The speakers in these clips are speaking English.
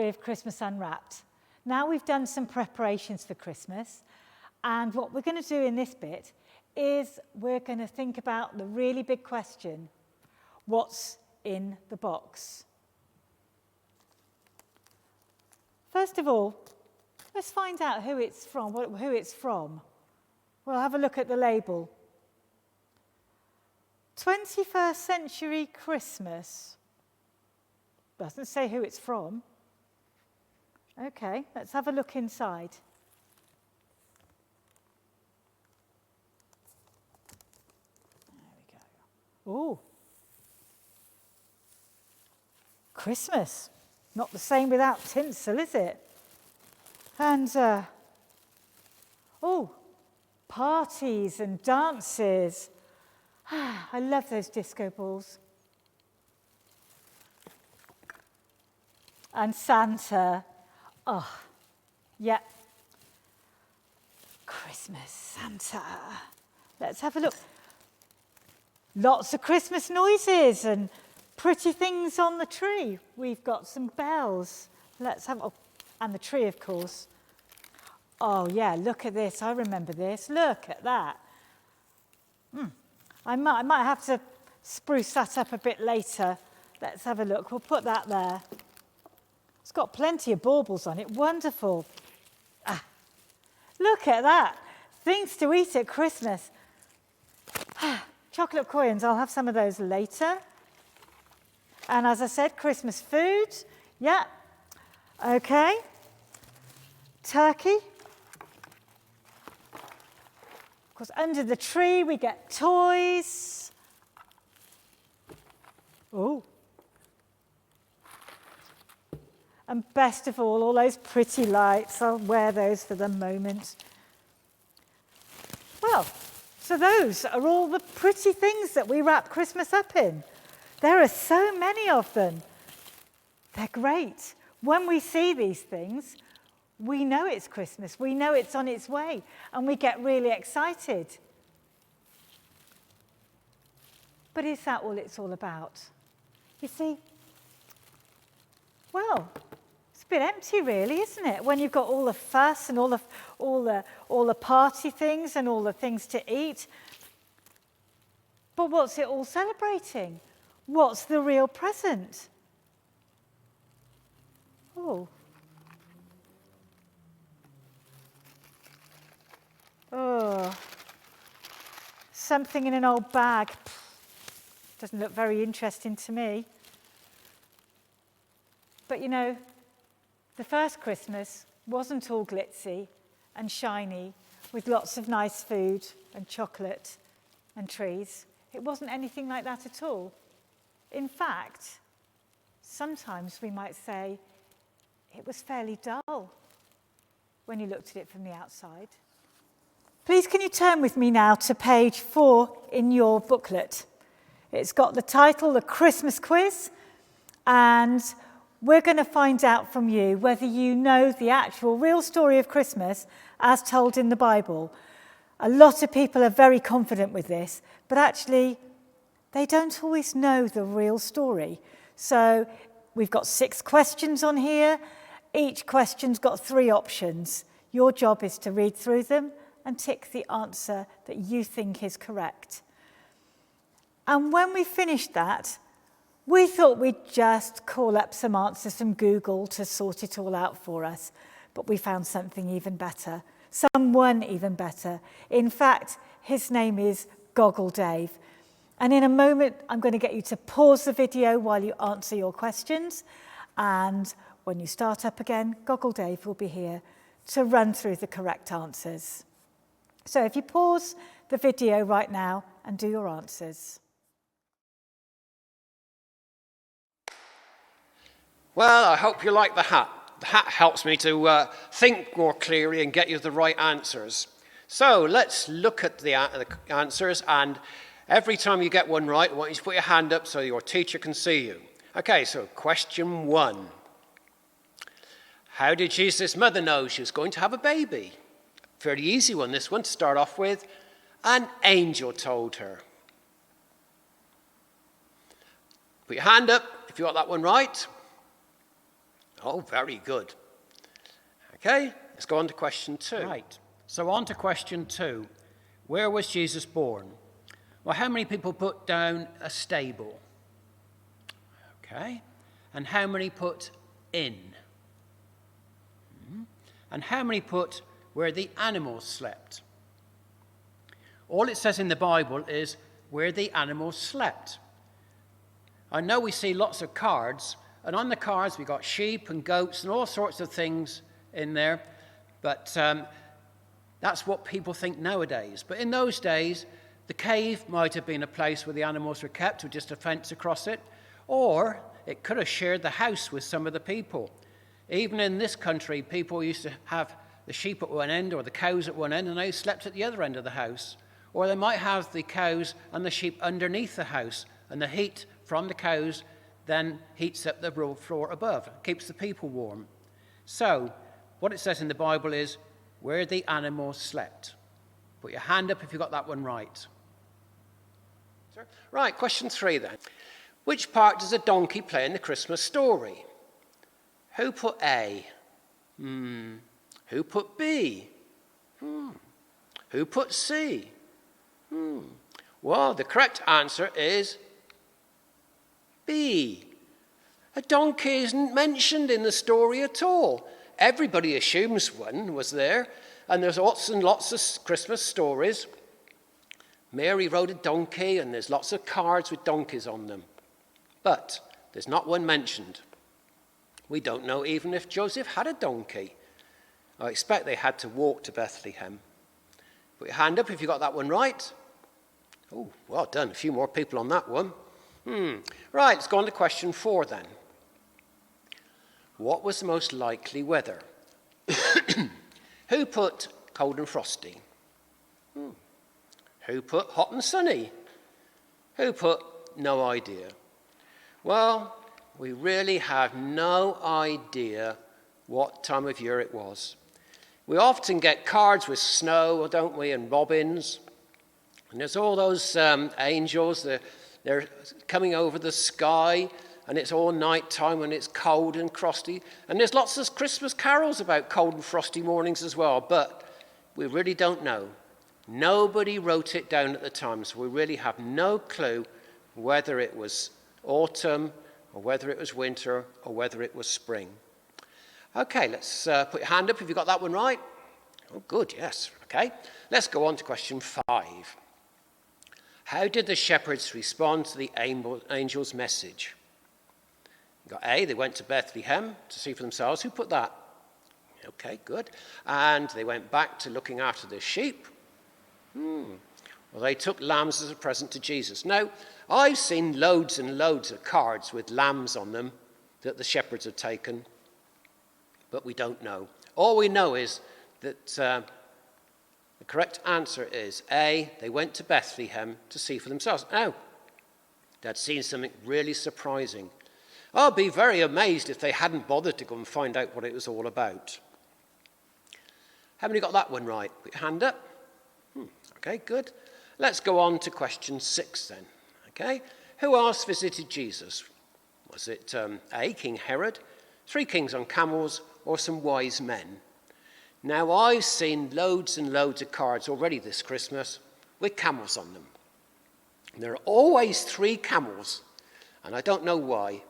story of Christmas Unwrapped. Now we've done some preparations for Christmas, and what we're going to do in this bit is we're going to think about the really big question: what's in the box? First of all, let's find out who it's from. We'll have a look at the label. 21st Century Christmas. Doesn't say who it's from. Okay, let's have a look inside. There we go. Oh, Christmas. Not the same without tinsel, is it? And, parties and dances. I love those disco balls. And Santa. Oh, yeah. Christmas Santa. Let's have a look. Lots of Christmas noises and pretty things on the tree. We've got some bells. Let's have, and the tree, of course. Oh, yeah, look at this. I remember this. Look at that. I might have to spruce that up a bit later. Let's have a look. We'll put that there. It's got plenty of baubles on it. Wonderful. Look at that. Things to eat at Christmas. Chocolate coins. I'll have some of those later. And as I said, Christmas food. Yeah. Okay. Turkey. Of course, under the tree we get toys. Oh. And best of all those pretty lights. I'll wear those for the moment. Well, so those are all the pretty things that we wrap Christmas up in. There are so many of them. They're great. When we see these things, we know it's Christmas. We know it's on its way, and we get really excited. But is that all it's all about? You see, well, it's a bit empty, really, isn't it? When you've got all the fuss and all the party things and all the things to eat. But what's it all celebrating? What's the real present? Oh, something in an old bag. Doesn't look very interesting to me. But you know, the first Christmas wasn't all glitzy and shiny with lots of nice food and chocolate and trees. It wasn't anything like that at all. In fact, sometimes we might say it was fairly dull when you looked at it from the outside. Please can you turn with me now to page 4 in your booklet. It's got the title, The Christmas Quiz, and we're going to find out from you whether you know the actual real story of Christmas as told in the Bible. A lot of people are very confident with this, but actually they don't always know the real story. So we've got 6 questions on here. Each question's got 3 options. Your job is to read through them and tick the answer that you think is correct. And when we finished that, we thought we'd just call up some answers from Google to sort it all out for us. But we found something even better, someone even better. In fact, his name is Goggle Dave. And in a moment, I'm going to get you to pause the video while you answer your questions. And when you start up again, Goggle Dave will be here to run through the correct answers. So if you pause the video right now and do your answers. Well, I hope you like the hat. The hat helps me to think more clearly and get you the right answers. So let's look at the answers, and every time you get one right, I want you to put your hand up so your teacher can see you. Okay, so question 1. How did Jesus' mother know she was going to have a baby? Fairly easy one, this one, to start off with. An angel told her. Put your hand up if you got that one right. Oh, very good. Okay, let's go on to question 2. Right. So on to question 2. Where was Jesus born? Well, how many people put down a stable? Okay. And how many put in? And how many put where the animals slept? All it says in the Bible is where the animals slept. I know we see lots of cards, and on the cards we've got sheep and goats and all sorts of things in there, but that's what people think nowadays. But in those days, the cave might have been a place where the animals were kept with just a fence across it, or it could have shared the house with some of the people. Even in this country, people used to have the sheep at one end or the cows at one end, and they slept at the other end of the house. Or they might have the cows and the sheep underneath the house, and the heat from the cows then heats up the floor above, keeps the people warm. So, what it says in the Bible is where the animals slept. Put your hand up if you got that one right. Right, question 3 then. Which part does a donkey play in the Christmas story? Who put A? Who put B? Who put C? Well, the correct answer is B. A donkey isn't mentioned in the story at all. Everybody assumes one was there, and there's lots and lots of Christmas stories. Mary rode a donkey, and there's lots of cards with donkeys on them. But there's not one mentioned. We don't know even if Joseph had a donkey. I expect they had to walk to Bethlehem. Put your hand up if you got that one right. Oh, well done. A few more people on that one. Right, let's go on to question 4 then. What was the most likely weather? Who put cold and frosty? Who put hot and sunny? Who put no idea? Well, we really have no idea what time of year it was. We often get cards with snow, don't we, and robins. And there's all those angels, they're coming over the sky, and it's all night time and it's cold and frosty. And there's lots of Christmas carols about cold and frosty mornings as well, but we really don't know. Nobody wrote it down at the time, so we really have no clue whether it was autumn or whether it was winter or whether it was spring. Okay, let's put your hand up if you got that one right. Oh, good, yes. Okay, let's go on to question 5. How did the shepherds respond to the angel's message? You got A, they went to Bethlehem to see for themselves. Who put that? Okay, good. And they went back to looking after the sheep. Well, they took lambs as a present to Jesus. Now, I've seen loads and loads of cards with lambs on them that the shepherds have taken, but we don't know. All we know is that the correct answer is A, they went to Bethlehem to see for themselves. Now, they'd seen something really surprising. I'll be very amazed if they hadn't bothered to go and find out what it was all about. How many got that one right? Put your hand up. Okay, good. Let's go on to question 6 then. Okay, who else visited Jesus? Was it A, King Herod, 3 kings on camels, or some wise men? Now, I've seen loads and loads of cards already this Christmas with camels on them. There are always 3 camels, and I don't know why,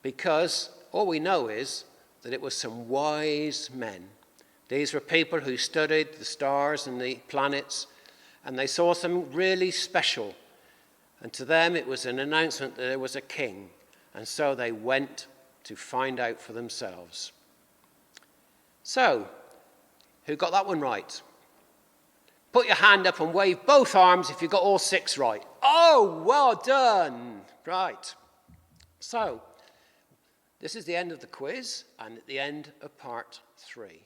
because all we know is that it was some wise men. These were people who studied the stars and the planets, and they saw something really special. And to them, it was an announcement that there was a king, and so they went to find out for themselves. So, who got that one right? Put your hand up and wave both arms if you got all 6 right. Oh, well done. Right. So, this is the end of the quiz and at the end of part 3.